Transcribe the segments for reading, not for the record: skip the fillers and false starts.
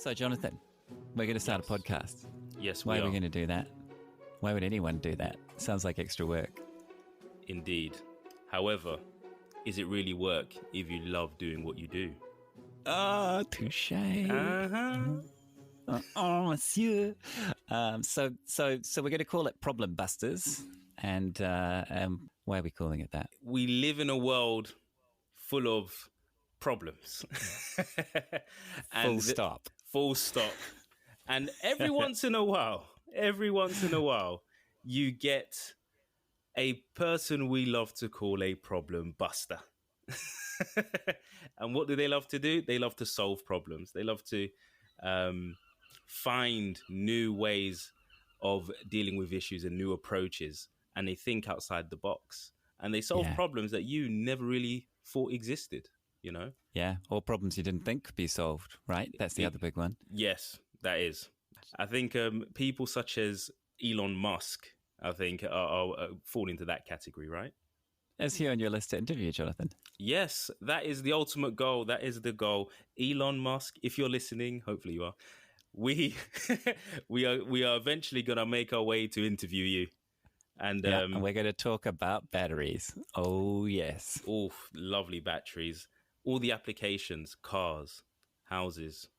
So, Jonathan, we're going to start a podcast. Yes, Why are we going to do that? Why would anyone do that? Sounds like extra work. Indeed. However, is it really work if you love doing what you do? Oh, touche. Uh-huh. Oh, monsieur. So we're going to call it Problem Busters. And why are we calling it that? We live in a world full of problems. Full stop. Full stop. And every once in a while, you get a person we love to call a problem buster. And what do they love to do? They love to solve problems. They love to find new ways of dealing with issues and new approaches. And they think outside the box. And they solve problems that you never really thought existed, you know? Yeah, or problems you didn't think could be solved, right? That's the other big one. Yes, that is. I think people such as Elon Musk, I think, are fall into that category, right? Is he on your list to interview, Jonathan? Yes, that is the ultimate goal. That is the goal. Elon Musk, if you're listening, hopefully you are. We are eventually going to make our way to interview you. And and we're going to talk about batteries. Oh, yes. Oh, lovely batteries. All the applications, cars, houses,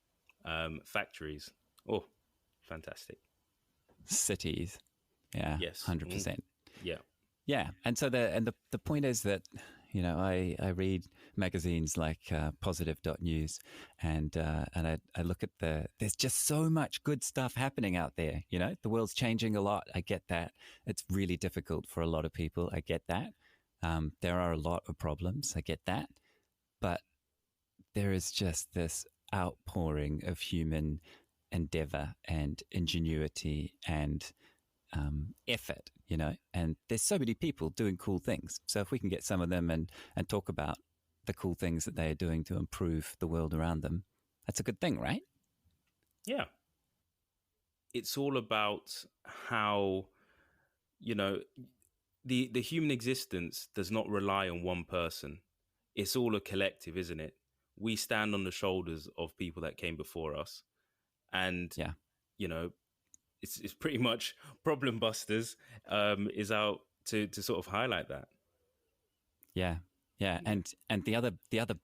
factories. Oh, fantastic. Cities. Yeah, yes. 100%. Yeah. Yeah, and so the point is that, you know, I read magazines like positive.news and I look at there's just so much good stuff happening out there. You know, the world's changing a lot. I get that. It's really difficult for a lot of people. I get that. There are a lot of problems. I get that. But there is just this outpouring of human endeavor and ingenuity and effort, you know, and there's so many people doing cool things. So if we can get some of them and talk about the cool things that they are doing to improve the world around them, that's a good thing, right? Yeah. It's all about how, you know, the human existence does not rely on one person. It's all a collective, isn't it? We stand on the shoulders of people that came before us. And, you know, it's pretty much Problem Busters is out to sort of highlight that. Yeah. And the other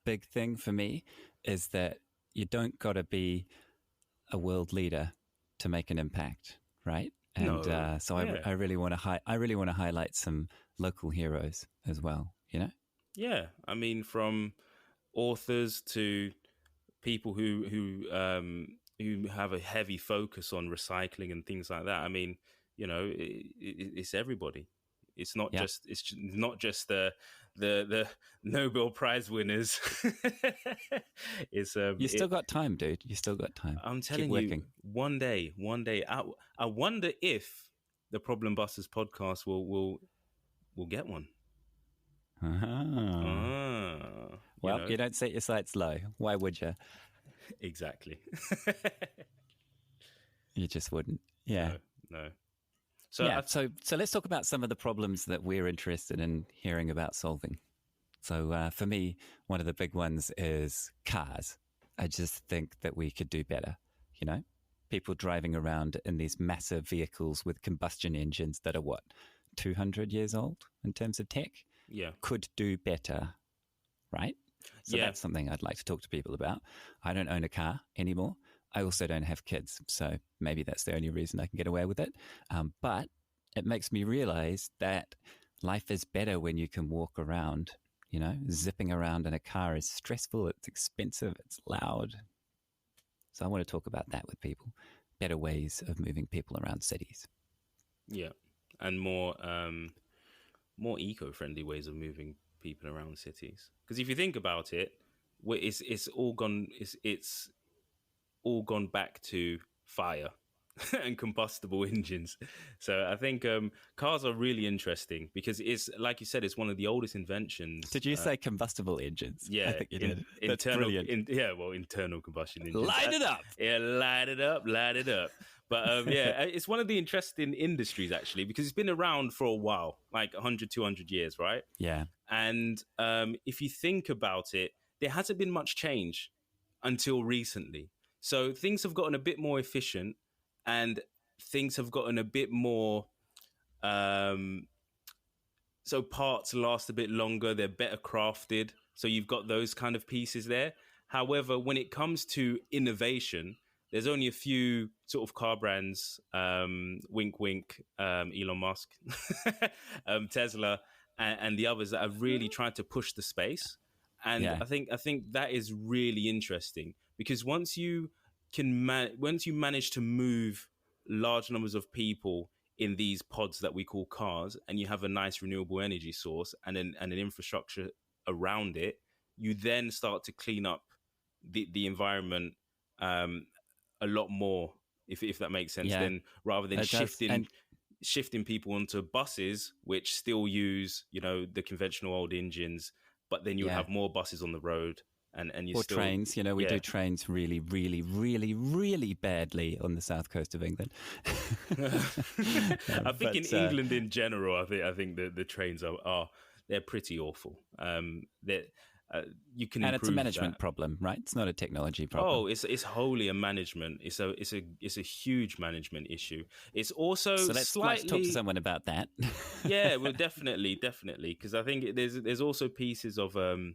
big thing for me is that you don't got to be a world leader to make an impact, right? And I really want to highlight some local heroes as well, you know? Yeah, I mean, from authors to people who have a heavy focus on recycling and things like that. I mean, you know, it's everybody. It's not just the Nobel Prize winners. It's you still got time, dude. You still got time. I'm telling you, one day, I wonder if the Problem Busters podcast will get one. Well, you don't set your sights low. Why would you? Exactly. You just wouldn't. Yeah. No. So let's talk about some of the problems that we're interested in hearing about solving. So for me, one of the big ones is cars. I just think that we could do better. You know, people driving around in these massive vehicles with combustion engines that are 200 years old in terms of tech. Yeah. Could do better, right? So that's something I'd like to talk to people about. I don't own a car anymore. I also don't have kids, so maybe that's the only reason I can get away with it. But it makes me realize that life is better when you can walk around. You know, zipping around in a car is stressful, it's expensive, it's loud. So I want to talk about that with people. Better ways of moving people around cities. Yeah, and more eco-friendly ways of moving people around cities. Because if you think about it, it's all gone back to fire and combustible engines. So I think cars are really interesting because it's, like you said, it's one of the oldest inventions. Did you say combustible engines? Yeah, I think you did. That's internal, brilliant. Internal combustion engines. Light it up. Yeah, light it up. But it's one of the interesting industries, actually, because it's been around for a while, like 100, 200 years, right? Yeah. And if you think about it, there hasn't been much change until recently. So things have gotten a bit more efficient, and things have gotten a bit more. Um, so parts last a bit longer. They're better crafted. So you've got those kind of pieces there. However, when it comes to innovation, there's only a few sort of car brands, wink, wink, Elon Musk, Tesla, and the others that have really tried to push the space. And Yeah. I think that is really interesting, because once you manage to move large numbers of people in these pods that we call cars, and you have a nice renewable energy source and an infrastructure around it, you then start to clean up the environment um, a lot more, if that makes sense. Yeah, Then rather than it does. And shifting people onto buses, which still use the conventional old engines, but then you would yeah, have more buses on the road, and you or still trains. We yeah. do trains really, really, really, really badly on the south coast of England. I think in England in general, I think the trains are they're pretty awful. That you can And it's a improve management that. problem, right? It's not a technology Oh, problem. it's wholly a management. It's a huge management issue. It's also So let's talk to slightly someone about that. yeah. Well, definitely, because I think there's also pieces of the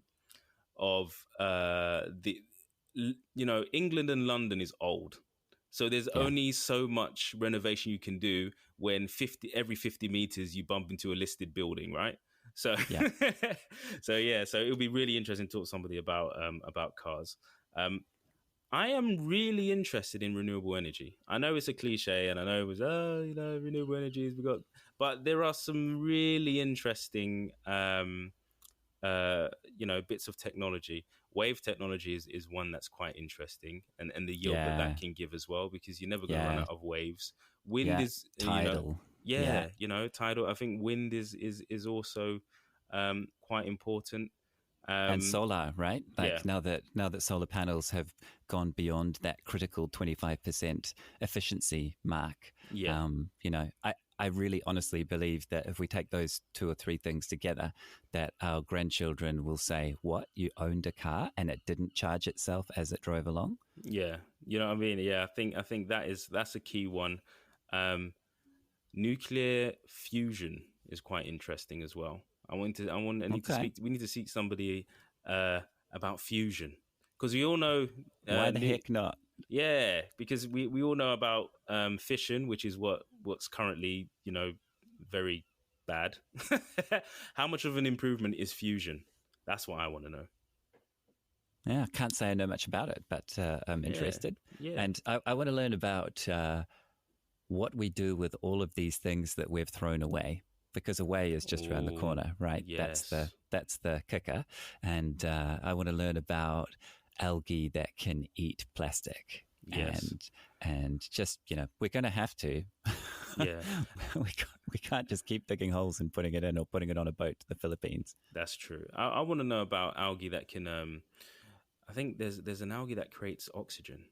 England and London is old. So there's Yeah, only so much renovation you can do when every 50 meters you bump into a listed building, right? So yeah. so it'll be really interesting to talk to somebody about cars. Um, I am really interested in renewable energy. I know it's a cliche, and I know it was renewable energy is we got, but there are some really interesting bits of technology. Wave technology is one that's quite interesting, and the yield that Yeah, can give as well, because you're never going to run yeah, out of waves. Wind yeah. is, Tidal. Yeah. yeah, tidal. I think wind is also quite important. And Um, solar, right? yeah, Like now that solar panels have gone beyond that critical 25% efficiency mark, yeah, I really honestly believe that if we take those two or three things together, that our grandchildren will say, "What? You owned a car and it didn't charge itself as it drove along?" yeah. You know what I mean? Yeah, I think that's a key one. Um, Nuclear fusion is quite interesting as well. I need to Okay. speak. We need to seek somebody about fusion, because we all know, Why the heck not? yeah, because we all know about fission, which is what's currently very bad. How much of an improvement is fusion? That's what I want to know. Yeah, I can't say I know much about it, but I'm Yeah, interested. yeah, And I want to learn about what we do with all of these things that we've thrown away, because away is just around the oh corner, right? yes, That's the kicker. And I want to learn about algae that can eat plastic. yes, And just, we're going to have to. yeah. We can't just keep digging holes and putting it in or putting it on a boat to the Philippines. That's true. I want to know about algae that can. I think there's an algae that creates oxygen.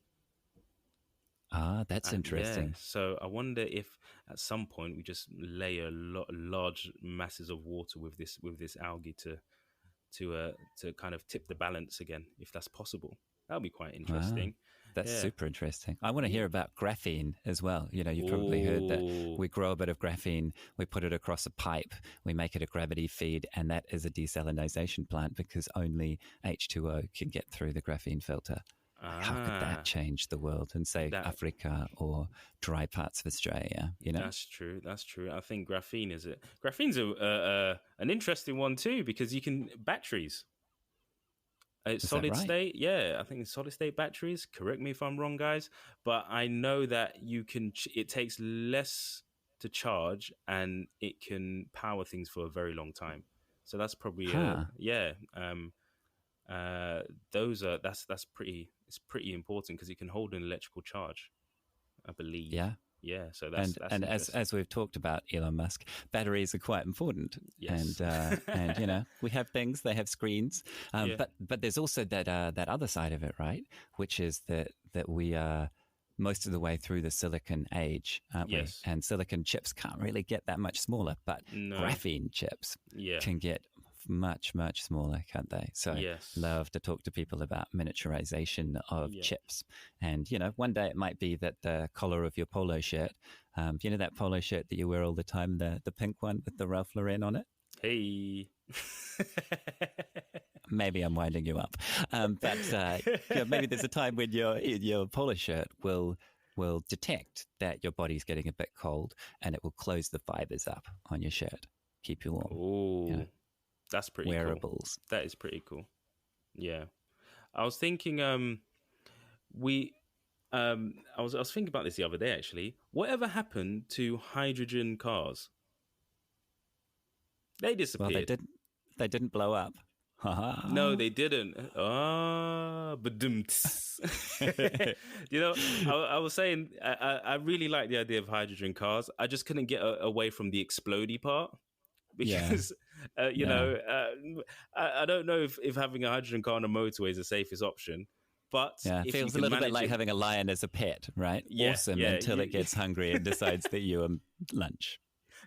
Ah, that's Yeah. interesting. So I wonder if at some point we just lay large masses of water with this algae to kind of tip the balance again, if that's possible. That would be quite Wow. interesting. That's Yeah. super interesting. I want to Yeah. hear about graphene as well. You've probably heard that Oh, we grow a bit of graphene, we put it across a pipe, we make it a gravity feed, and that is a desalination plant because only H2O can get through the graphene filter. How could that ah, change the world in, say, that Africa or dry parts of Australia? that's true. That's true. I think graphene's an interesting one too, because you can batteries. It's Is that solid right? state, yeah. I think it's solid state batteries. Correct me if I'm wrong, guys, but I know that you can. It takes less to charge, and it can power things for a very long time. So that's probably Huh. yeah. Uh, those are that's pretty. It's pretty important because it can hold an electrical charge, I believe. Yeah. Yeah, so And that's and as interesting. as we've talked about Elon Musk, batteries are quite important. Yes. And we have things, they have screens, Yeah. but there's also that other side of it, right? Which is that we are most of the way through the silicon age, aren't we? Yes. And silicon chips can't really get that much smaller, but No. graphene chips Yeah. can get much, much smaller, can't they? So Yes. love to talk to people about miniaturization of Yeah. chips. And, one day it might be that the collar of your polo shirt, that polo shirt that you wear all the time, the pink one with the Ralph Lauren on it? Hey. Maybe I'm winding you up. But maybe there's a time when your polo shirt will detect that your body's getting a bit cold, and it will close the fibers up on your shirt, keep you warm. Oh, that's pretty wearables. Cool. That is pretty cool. Yeah. I was thinking I was thinking about this the other day, actually. Whatever happened to hydrogen cars? They disappeared. Well, they didn't blow up. No, they didn't. But I was saying I really like the idea of hydrogen cars. I just couldn't get away from the explodey part because I don't know if having a hydrogen car on a motorway is the safest option. But it feels a little bit like having a lion as a pet, right? Yeah, awesome until it gets hungry and decides that you are lunch.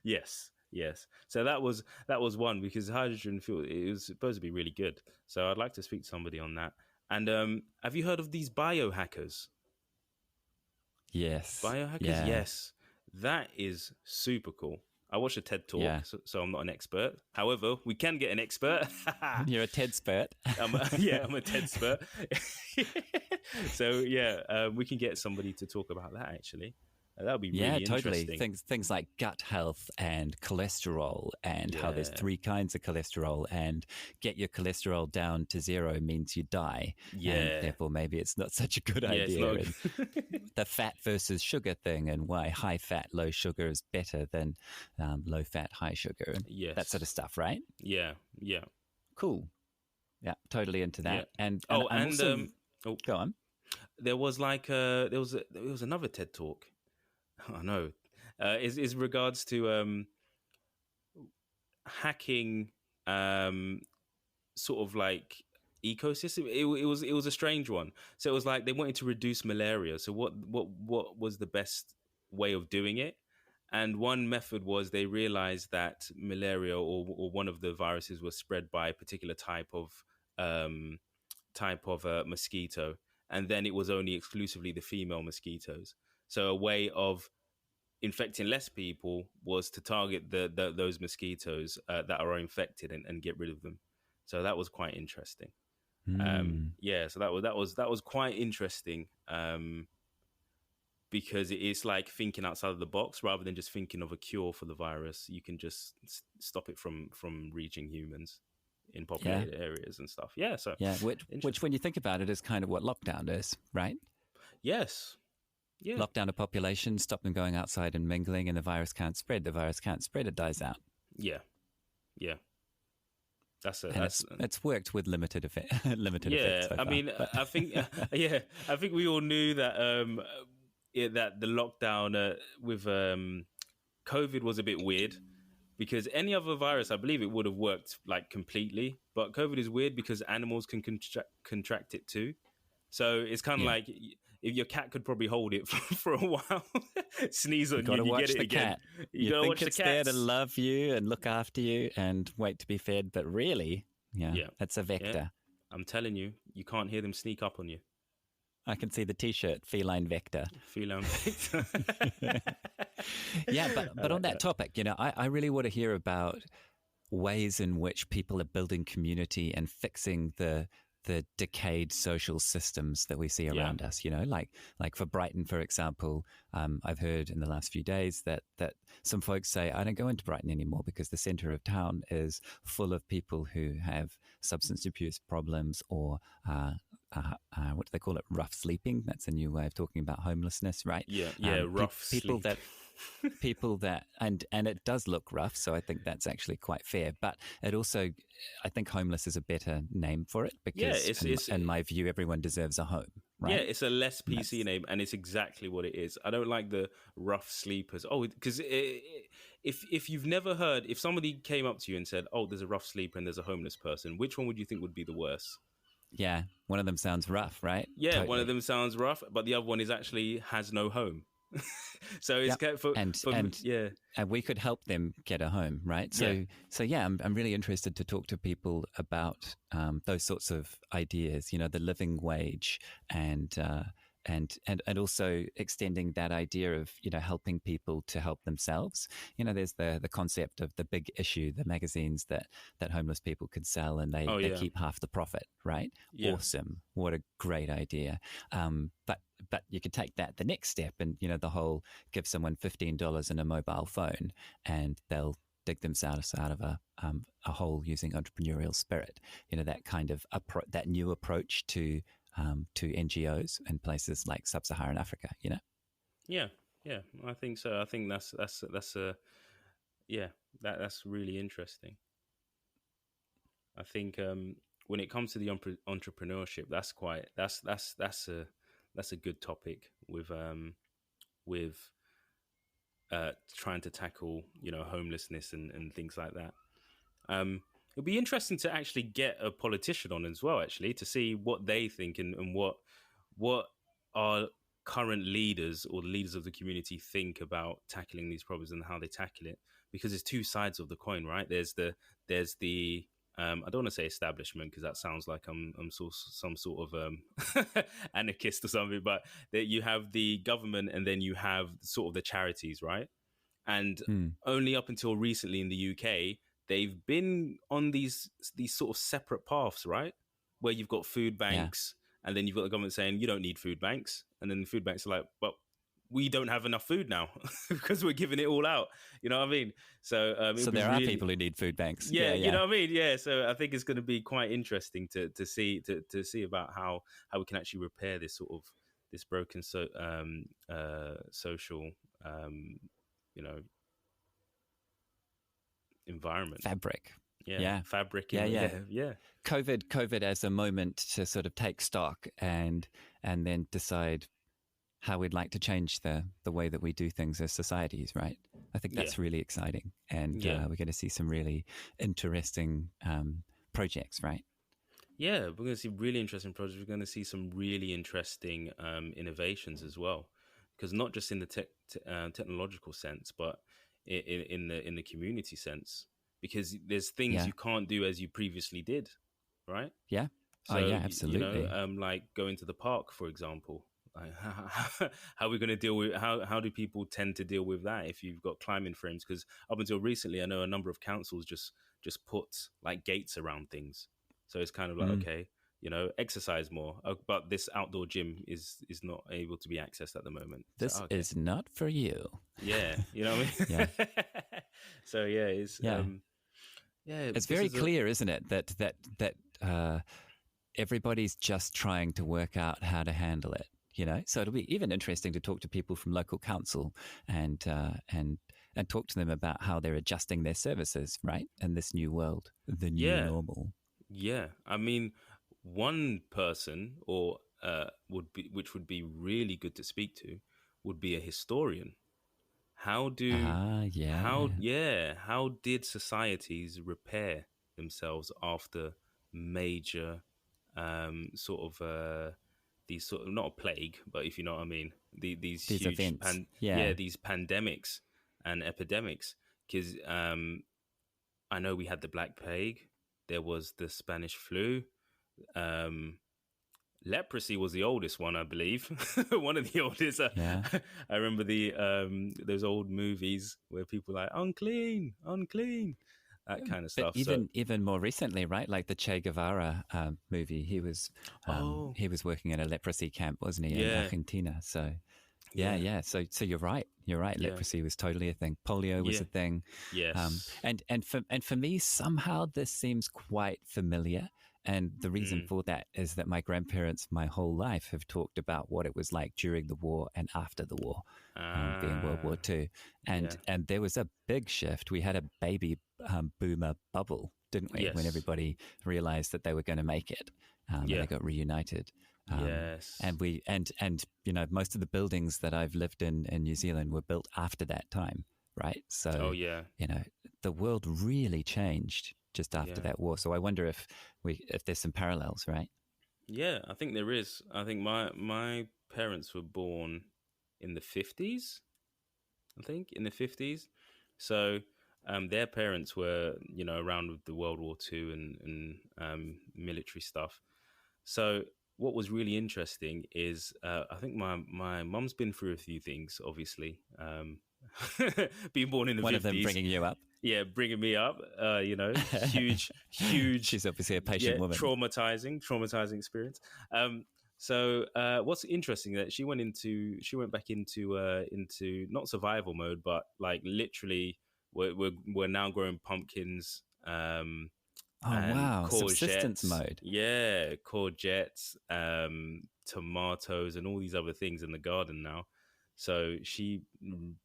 Yes. So that was one, because hydrogen fuel, it was supposed to be really good. So I'd like to speak to somebody on that. And have you heard of these biohackers? Yes. Biohackers? Yeah. Yes. That is super cool. I watched a TED Talk, so I'm not an expert. However, we can get an expert. You're a TED-spert. I'm a TED-spert. So, we can get somebody to talk about that, actually. That would be really interesting. Totally. Things like gut health and cholesterol, and how there's 3 kinds of cholesterol, and get your cholesterol down to 0 means you die. Yeah. And therefore, maybe it's not such a good idea. And the fat versus sugar thing, and why high fat, low sugar is better than low fat, high sugar, and that sort of stuff, right? Yeah. Cool. Yeah, totally into that. Yeah. And go on. There was there was another TED Talk. I know. Is regards to hacking, sort of like ecosystem. It was a strange one. So it was like they wanted to reduce malaria. So what was the best way of doing it? And one method was they realized that malaria or one of the viruses was spread by a particular type of mosquito, and then it was only exclusively the female mosquitoes. So a way of infecting less people was to target those mosquitoes that are infected and get rid of them. So that was quite interesting. So that was quite interesting, because it is like thinking outside of the box rather than just thinking of a cure for the virus. You can just stop it from reaching humans in populated areas and stuff. Which when you think about it is kind of what lockdown is, right? Yes. Yeah. Lockdown a population, stop them going outside and mingling, and the virus can't spread. The virus can't spread; it dies out. Yeah. It's worked with limited effect. Yeah, so I mean, I think I think we all knew that that the lockdown with COVID was a bit weird, because any other virus, I believe it would have worked like completely, but COVID is weird because animals can contract it too. So it's kind of like, if your cat could probably hold it for a while, sneeze on you, you get it again. You gotta watch the cat. It's there to love you and look after you and wait to be fed, but really, it's a vector. Yeah. I'm telling you, you can't hear them sneak up on you. I can see the T-shirt, feline vector. Feline vector. But on that topic, I really want to hear about ways in which people are building community and fixing the decayed social systems that we see around us, like for Brighton, for example. I've heard in the last few days that some folks say, I don't go into Brighton anymore because the centre of town is full of people who have substance abuse problems or what do they call it? Rough sleeping. That's a new way of talking about homelessness, right? Rough people sleep. People that and it does look rough, so I think that's actually quite fair. But it also, I think homeless is a better name for it, because in my view, everyone deserves a home. Right? Yeah, it's a less PC name, and it's exactly what it is. I don't like the rough sleepers. Oh, because if you've never heard, if somebody came up to you and said, "Oh, there's a rough sleeper and there's a homeless person," which one would you think would be the worst? Yeah, one of them sounds rough, right? Yeah, totally. One of them sounds rough, but the other one is actually has no home. So it's Yep. kind of And for and yeah, and we could help them get a home, right? yeah, So yeah, I'm really interested to talk to people about those sorts of ideas. You know, the living wage and. And also extending that idea of, you know, helping people to help themselves. You know, there's the concept of the big issue, the magazines that homeless people could sell, and oh they yeah, keep half the profit, right? yeah, Awesome. What a great idea. But you could take that the next step, and, you know, the whole give someone $15 and a mobile phone and they'll dig themselves out of a hole using entrepreneurial spirit. You know, that kind of that new approach to NGOs in places like sub-Saharan Africa. You know. yeah, yeah. I think so. I think that's a yeah, that's really interesting. I think when it comes to the entrepreneurship, that's a good topic with trying to tackle, you know, homelessness and things like that. It'll be interesting to actually get a politician on as well, actually, to see what they think and what our current leaders or the leaders of the community think about tackling these problems and how they tackle it. Because there's two sides of the coin, right? There's the I don't want to say establishment because that sounds like I'm some sort of anarchist or something, but that you have the government and then you have sort of the charities, right? And Hmm. only up until recently in the UK, they've been on these sort of separate paths, right? Where you've got food Yeah. banks, and then you've got the government saying you don't need food banks, and then the food banks are like, well, we don't have enough food now because we're giving it all out. You know what I mean? So So it'll be there are really, people who need food banks. yeah, Yeah. you Yeah. know what I mean? Yeah. So I think it's going to be quite interesting to see about how we can actually repair this sort of this broken social you know environment. Fabric. Yeah, Yeah. fabric Yeah. in Yeah. yeah. COVID as a moment to sort of take stock and then decide how we'd like to change the way that we do things as societies, right? I think Yeah, that's really exciting, and yeah, we're going to see some really interesting projects, right? yeah. We're going to see really interesting projects. We're going to see some really interesting innovations as well, because not just in the technological sense, but in the community sense. Because there's things Yeah, you can't do as you previously did, right? yeah, oh So yeah, absolutely. like going to the park, for example. Like, how are we going to deal with how do people tend to deal with that if you've got climbing frames? Because up until recently, I know a number of councils just put like gates around things, so it's kind of like Mm. okay, you know, exercise more, but this outdoor gym is not able to be accessed at the moment. So This okay, is not for you. yeah, you know what I Yeah, mean. So yeah, it's yeah. yeah, It's this very is a clear, isn't it, that everybody's just trying to work out how to handle it. You know, so it'll be even interesting to talk to people from local council and talk to them about how they're adjusting their services, right, in this new world, the new yeah. normal. Yeah, I mean, one person or would be which would be really good to speak to would be a historian. How do Ah, how yeah. yeah, how did societies repair themselves after major sort of these sort of not a plague, but if you know what I mean, these These huge events. Yeah. these pandemics and epidemics because I know we had the Black Plague. There was the Spanish flu. Um, leprosy was the oldest one, I believe. One of the oldest. Yeah. I remember the those old movies where people are like unclean, unclean, that kind of But stuff. So, even more recently, right? Like the Che Guevara movie, oh he was working in a leprosy camp, wasn't he, in yeah, Argentina? So yeah, yeah, yeah. So you're right. You're right. yeah, Leprosy was totally a thing. Polio was yeah, a thing. yes, And for me, somehow this seems quite familiar. And the reason mm, for that is that my grandparents, my whole life, have talked about what it was like during the war and after the war, being World War ah, II. yeah, And there was a big shift. We had a baby boomer bubble, didn't we? When yes, everybody realized that they were going to make it, and yeah, they got reunited. yes, And you know, most of the buildings that I've lived in New Zealand were built after that time, right? oh So yeah, you know, the world really changed just after yeah. that war. So I wonder if there's some parallels, right? Yeah, I think there is. I think my parents were born in the 50s, I think, in the 50s. So their parents were, around with the World War II and military stuff. So what was really interesting is I think my mum's been through a few things, obviously. Being born in the 50s. One of them bringing you up. Yeah, bringing me up, huge. She's obviously a patient woman. Traumatizing experience. So what's interesting that she went back into not survival mode, but like literally we're now growing pumpkins. Wow, subsistence mode. Yeah, courgettes, tomatoes, and all these other things in the garden now. So she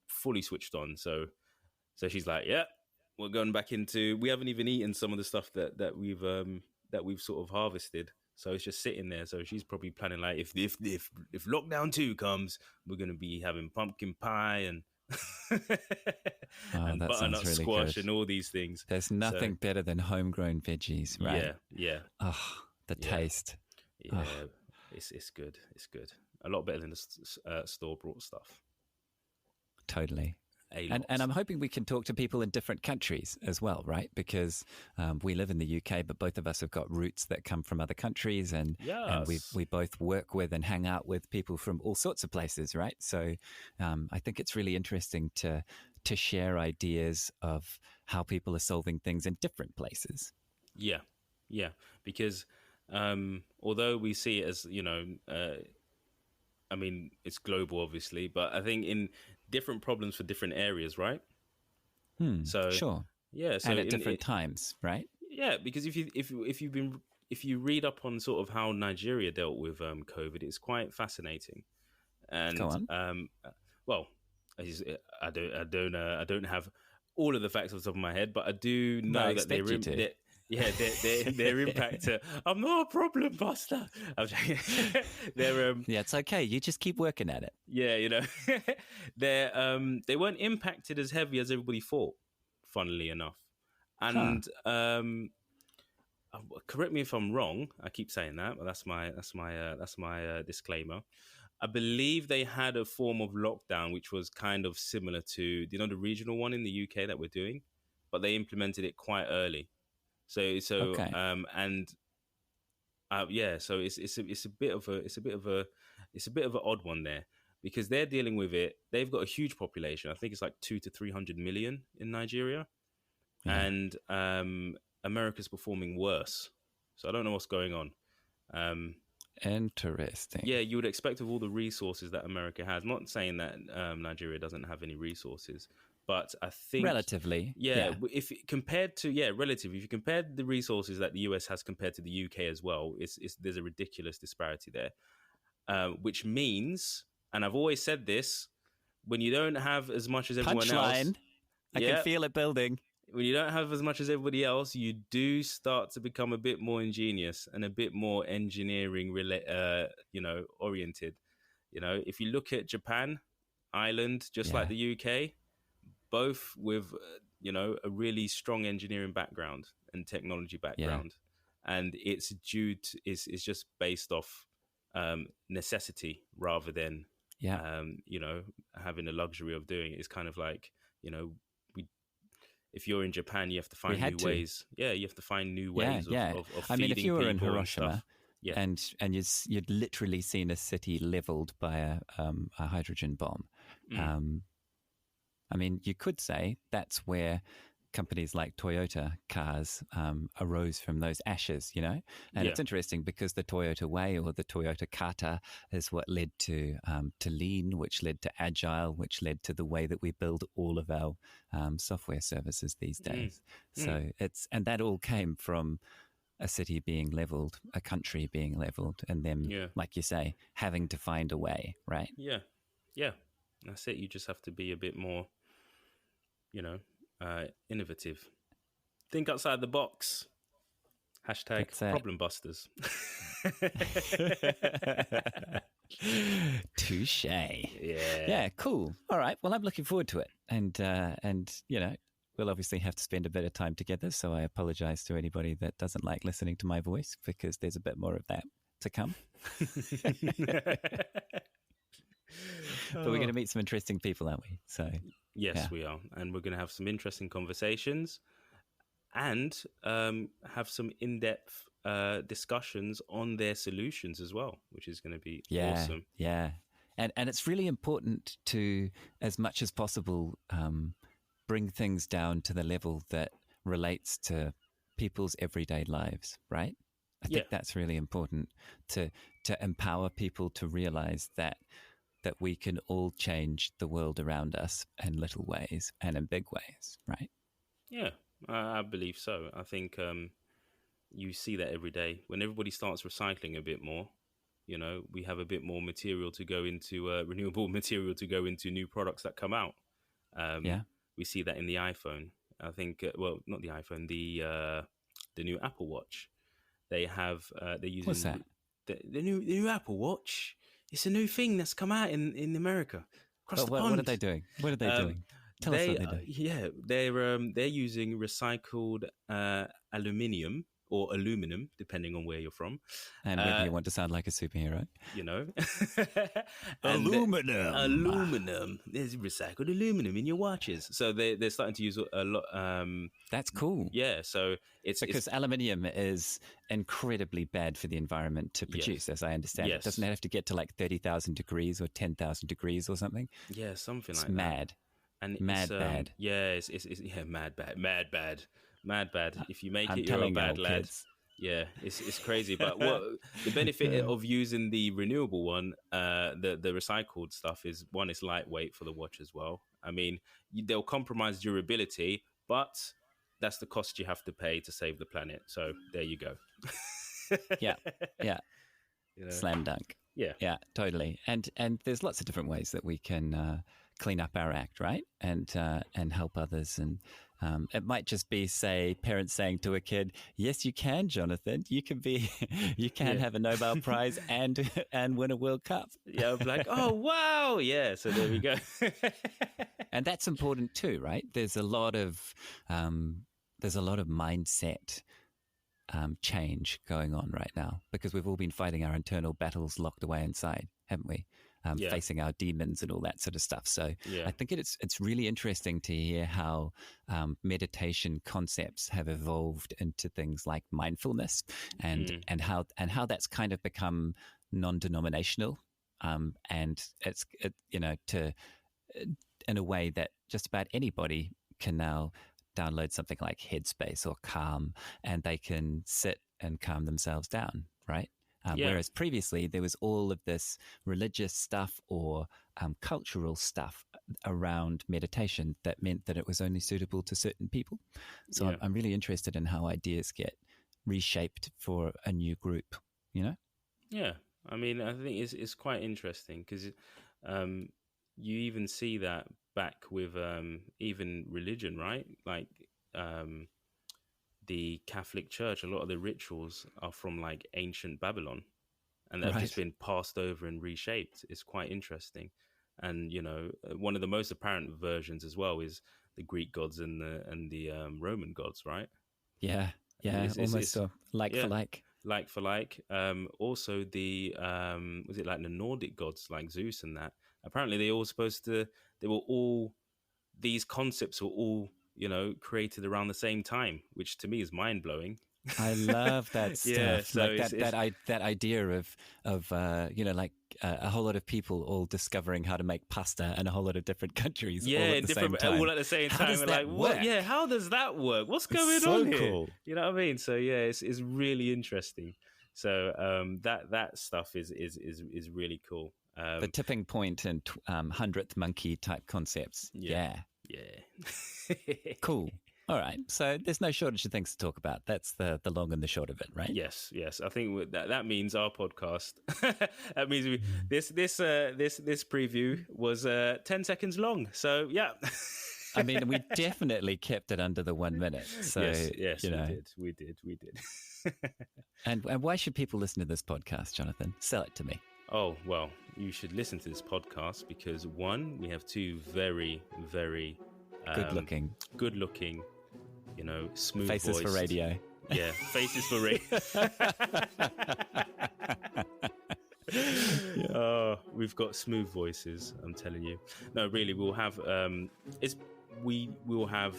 fully switched on. So she's like, yeah, we're going back into. We haven't even eaten some of the stuff that we've sort of harvested. So it's just sitting there. So she's probably planning like, if lockdown 2 comes, we're going to be having pumpkin pie and and butternut really squash good. And all these things. There's nothing better than homegrown veggies, right? Yeah. Oh, the taste. Yeah, it's good. It's good. A lot better than the store bought stuff. Totally. And I'm hoping we can talk to people in different countries as well, right? Because we live in the UK, but both of us have got roots that come from other countries, and we both work with and hang out with people from all sorts of places, right? So I think it's really interesting to share ideas of how people are solving things in different places. Yeah, because although we see it as, I mean, it's global, obviously, but I think in different problems for different areas, right? So sure, yeah. So and at different times, right? Yeah, because if you read up on sort of how Nigeria dealt with COVID, it's quite fascinating. And go on. Well, I don't have all of the facts off the top of my head, but I do know that their impact. I'm not a problem buster. Yeah, it's okay. You just keep working at it. Yeah, they weren't impacted as heavy as everybody thought. Funnily enough, and correct me if I'm wrong. I keep saying that, but that's my disclaimer. I believe they had a form of lockdown which was kind of similar to the regional one in the UK that we're doing, but they implemented it quite early. So okay. So it's a bit of an odd one there, because they're dealing with it. They've got a huge population. I think it's like 200 to 300 million in Nigeria, and America's performing worse. So I don't know what's going on. Interesting. Yeah, you would expect with all the resources that America has. I'm not saying that Nigeria doesn't have any resources, but I think relatively, if compared to relatively, if you compare the resources that the US has compared to the UK as well, there's a ridiculous disparity there, which means, and I've always said this, when you don't have as much as everyone else, I can feel it building. When you don't have as much as everybody else, you do start to become a bit more ingenious and a bit more engineering oriented. If you look at Japan, Ireland, just like the UK, both with a really strong engineering background and technology background, and it's just based off necessity rather than having the luxury of doing it. It's kind of like if you're in Japan, you have to find new ways. Yeah, you have to find new ways of feeding people. I mean, if you were in Hiroshima and you'd literally seen a city leveled by a hydrogen bomb, I mean, you could say that's where companies like Toyota cars arose from those ashes, And it's interesting because the Toyota Way or the Toyota Kata is what led to Lean, which led to Agile, which led to the way that we build all of our software services these days. So and that all came from a city being leveled, a country being leveled, and then, like you say, having to find a way, right? Yeah. That's it. You just have to be a bit more, innovative. Think outside the box. Hashtag problem busters. Touche. Yeah, cool. All right. Well, I'm looking forward to it. And we'll obviously have to spend a bit of time together. So I apologize to anybody that doesn't like listening to my voice, because there's a bit more of that to come. But we're going to meet some interesting people, aren't we? So yes, we are. And we're going to have some interesting conversations and have some in-depth discussions on their solutions as well, which is going to be awesome. Yeah. And it's really important to, as much as possible, bring things down to the level that relates to people's everyday lives, right? I think that's really important to empower people to realize that we can all change the world around us in little ways and in big ways, right? Yeah, I believe so. I think you see that every day when everybody starts recycling a bit more. You know, we have a bit more material to go into, renewable material to go into new products that come out. We see that in the iPhone. I think, well, not the iPhone, the new Apple Watch. They have, they're using... What's that? The new Apple Watch. It's a new thing that's come out in America. Across the pond. What are they doing? What are they doing? Tell us what they're doing. Yeah, they're using recycled aluminium or aluminum, depending on where you're from. And whether you want to sound like a superhero. You know. Aluminum. Aluminum. There's recycled aluminum in your watches. So they're starting to use a lot. That's cool. Yeah, so it's... Because aluminium is incredibly bad for the environment to produce, as I understand it. Doesn't it have to get to like 30,000 degrees or 10,000 degrees or something? Yeah, something like that. It's mad. And mad bad. Yeah, it's mad bad. If you make it, you're a bad lad. Kids. Yeah, it's crazy. But what the benefit of using the renewable one, the recycled stuff is, one, it's lightweight for the watch as well. I mean, they'll compromise durability, but that's the cost you have to pay to save the planet. So there you go. Yeah. You know? Slam dunk. Yeah, totally. And there's lots of different ways that we can clean up our act, right? And help others. And it might just be, say, parents saying to a kid, "Yes, you can, Jonathan. You can have a Nobel Prize and win a World Cup." Yeah, I'm like, oh wow, yeah. So there we go. And that's important too, right? There's a lot of mindset change going on right now, because we've all been fighting our internal battles locked away inside, haven't we? Facing our demons and all that sort of stuff. So I think it's really interesting to hear how meditation concepts have evolved into things like mindfulness and how that's kind of become non-denominational, and it's in a way that just about anybody can now download something like Headspace or Calm, and they can sit and calm themselves down, right? Whereas previously there was all of this religious stuff or cultural stuff around meditation that meant that it was only suitable to certain people. So I'm really interested in how ideas get reshaped for a new group, you know? Yeah. I mean, I think it's quite interesting because you even see that back with even religion, right? Like the Catholic Church, a lot of the rituals are from like ancient Babylon, and they've just been passed over and reshaped. It's quite interesting. And, you know, one of the most apparent versions as well is the Greek gods and the Roman gods, right? Yeah. Almost so like for like. Like for like. Also the, was it like the Nordic gods like Zeus and that? Apparently these concepts were all, you know, created around the same time, which to me is mind blowing. I love that stuff. Yeah, so like that idea of you know, like a whole lot of people all discovering how to make pasta in a whole lot of different countries. Yeah, all at the same time. All at the same time. How does that work? What? Yeah, how does that work? What's going on here? Cool. You know what I mean? So yeah, it's really interesting. So that stuff is really cool. The tipping point and 100th monkey type concepts. Yeah. Cool. All right. So there's no shortage of things to talk about. That's the long and the short of it, right? Yes. I think that means our podcast. That means this preview was 10 seconds long. So yeah. I mean, we definitely kept it under the 1 minute. So yes, you know. we did. And why should people listen to this podcast, Jonathan? Sell it to me. Oh, well, you should listen to this podcast because, one, we have two very, very good looking, you know, smooth faces voiced. For radio. Yeah, faces for radio. We've got smooth voices, I'm telling you. No, really, we'll have we will have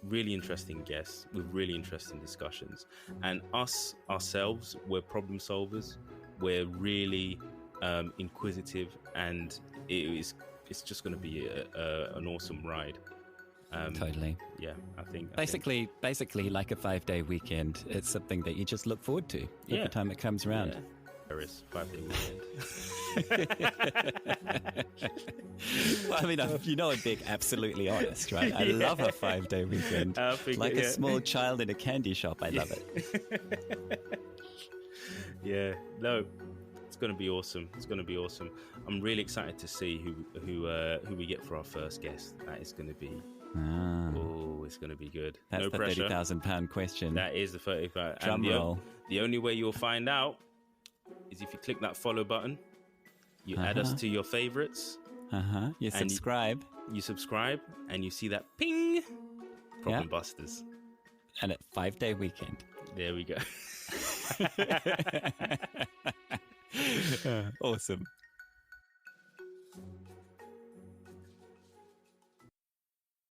really interesting guests with really interesting discussions. And us ourselves, we're problem solvers. We're really inquisitive, and it's just going to be an awesome ride. Totally. Yeah, I think basically like a 5-day weekend. It's something that you just look forward to every time it comes around. Yeah. There is 5-day weekend. Well, I mean, I'm being absolutely honest, right? I love a 5-day weekend. Like a small child in a candy shop. I love it. Yeah, no, it's going to be awesome. It's going to be awesome. I'm really excited to see who we get for our first guest. That is going to be. Oh, it's going to be good. That's no the pressure. £30,000 question. That is the 30,000. Drum roll. The only way you'll find out is if you click that follow button. You add us to your favorites. You subscribe. You subscribe, and you see that ping. Problem Busters. And at 5-day weekend. There we go. Awesome.